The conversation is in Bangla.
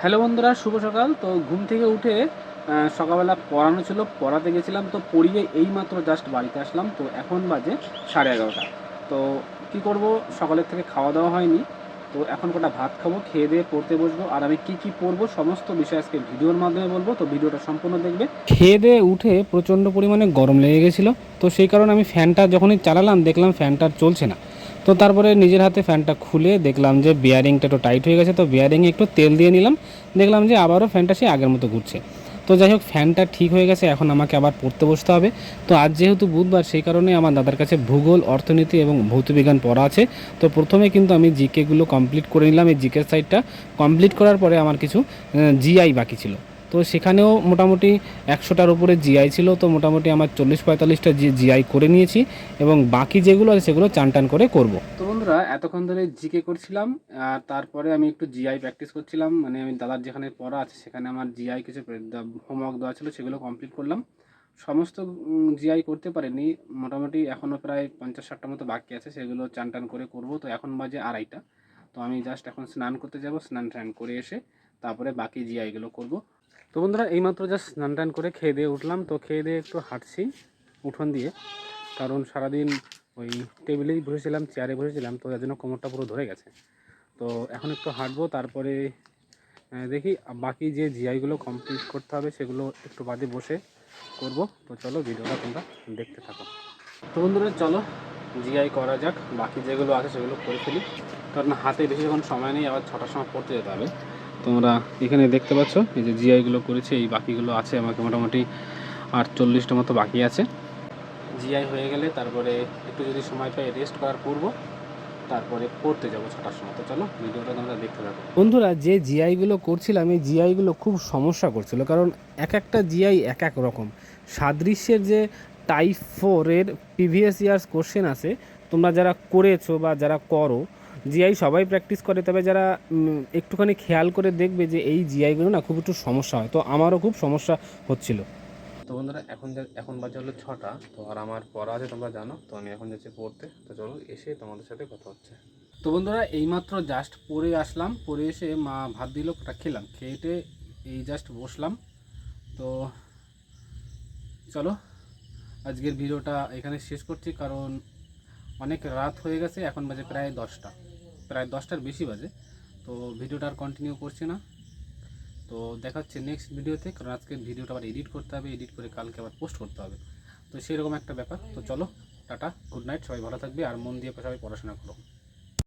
হ্যালো বন্ধুরা, শুভ সকাল। তো ঘুম থেকে উঠে সকালবেলা পড়ানো ছিল, পড়াতে গেছিলাম। তো পড়িয়ে এইমাত্র জাস্ট বাড়িতে আসলাম। তো এখন বাজে 11:30। তো কি করব, সকালের থেকে খাওয়া দাওয়া হয়নি। তো এখন কটা ভাত খাবো, খেয়ে দিয়ে পড়তে বসবো। আর আমি কি পড়বো সমস্ত বিষয় আজকে ভিডিওর মাধ্যমে বলবো, তো ভিডিওটা সম্পূর্ণ দেখবে। খেয়ে দিয়ে উঠে প্রচণ্ড পরিমাণে গরম লেগে গেছিলো, তো সেই কারণে আমি ফ্যানটা যখনই চালালাম দেখলাম ফ্যানটা চলছে না। তো তারপরে নিজের হাতে ফ্যানটা খুলে দেখলাম যে বিয়ারিংটা একটু টাইট হয়ে গেছে। তো বিয়ারিংয়ে একটু তেল দিয়ে নিলাম, দেখলাম যে আবারও ফ্যানটা সেই আগের মতো ঘুরছে। তো যাই হোক, ফ্যানটা ঠিক হয়ে গেছে, এখন আমাকে আবার পড়তে বসতে হবে। তো আজ যেহেতু বুধবার, সেই কারণে আমার দাদার কাছে ভূগোল, অর্থনীতি এবং ভৌতবিজ্ঞান পড়া আছে। তো প্রথমে কিন্তু আমি জিকেগুলো কমপ্লিট করে নিলাম। এই জিকের সাইডটা কমপ্লিট করার পরে আমার কিছু জিআই বাকি ছিল। তো সেখানেও মোটামুটি 100টার উপরে জিআই ছিল। তো মোটামুটি আমার 40-45টা জিআই করে নিয়েছি, এবং বাকি যেগুলো আছে সেগুলো চান টান করে করব। তো বন্ধুরা, এতক্ষণ ধরে জিকে করছিলাম, আর তারপরে আমি একটু জিআই প্র্যাকটিস করছিলাম। মানে আমি দাদার যেখানে পড়া আছে সেখানে আমার জিআই কিছু হোমওয়ার্ক দেওয়া ছিল, সেগুলো কমপ্লিট করলাম। সমস্ত জিআই করতে পারিনি, মোটামুটি এখনও প্রায় 50-60টা মতো বাকি আছে, সেগুলো চান টান করে করব। তো এখন বাজে 2:30। তো আমি জাস্ট এখন স্নান করতে যাব, স্নান টান করে এসে তারপরে বাকি জিআইগুলো করব। তো বন্ধুরা, এইমাত্র জাস্ট স্নান টান করে খেয়ে দিয়ে উঠলাম। তো খেয়ে দিয়ে একটু হাঁটছি উঠোন দিয়ে, কারণ সারাদিন ওই টেবিলেই বসেছিলাম, চেয়ারে বসেছিলাম, তো যার জন্য কোমরটা পুরো ধরে গেছে। তো এখন একটু হাঁটবো, তারপরে দেখি বাকি যে জিআইগুলো কমপ্লিট করতে হবে সেগুলো একটু বাদে বসে করব। তো চলো, ভিডিওটা তোমরা দেখতে থাকো। তো বন্ধুরা, চলো জিআই করা যাক। বাকি যেগুলো আছে সেগুলো করে ফেলি, কারণ হাতে বেশি যখন সময় নেই, আবার 6টার সময় পড়তে যেতে হবে। তোমরা এখানে দেখতে পাচ্ছ এই যে জিআইগুলো করেছি, এই বাকিগুলো আছে আমাকে মোটামুটি 48টা মতো বাকি আছে। জিআই হয়ে গেলে তারপরে একটু যদি সময় পাই রেস্ট করার পূর্ব, তারপরে পড়তে যাবো 6টার সময়। তো চলো, ভিডিওটা তোমরা দেখতে থাকো। বন্ধুরা, যে জিআইগুলো করছিলাম, এই জিআইগুলো খুব সমস্যা করছিল, কারণ এক একটা জিআই এক এক রকম। সাদৃশ্যের যে টাইপ 4-এর প্রিভিয়াস ইয়ার্স কোশ্চেন আছে, তোমরা যারা করেছো বা যারা করো, জিআই সবাই প্র্যাকটিস করে, তবে যারা একটুখানি খেয়াল করে দেখবে যে এই জিআইগুলো না খুব একটু সমস্যা হয়। তো আমারও খুব সমস্যা হচ্ছিল। তো বন্ধুরা, এখন বাজে হলো 6টা। তো আর আমার পড়া আছে তোমরা জানো। তো আমি এখন যাচ্ছি পড়তে। তো চলো, এসে তোমাদের সাথে কথা হচ্ছে। তো বন্ধুরা, এইমাত্র জাস্ট পড়ে আসলাম, পড়ে এসে মা ভাত দিল, ওটা খেলাম, খেয়েটে এই জাস্ট বসলাম। তো চলো, আজকের ভিডিওটা এখানে শেষ করছি, কারণ অনেক রাত হয়ে গেছে। এখন বাজে প্রায় 10টা, প্রায় 10টার বেশি বাজে। তো ভিডিওটা আর কন্টিনিউ করছি না। তো দেখা হচ্ছে নেক্সট ভিডিওতে, কারণ আজকের ভিডিওটা আবার এডিট করতে হবে, এডিট করে কালকে আবার পোস্ট করতে হবে। তো সেরকম একটা ব্যাপার। তো চলো, টাটা, গুড নাইট, সবাই ভালো থাকবে, আর মন দিয়ে সবাই পড়াশোনা করো।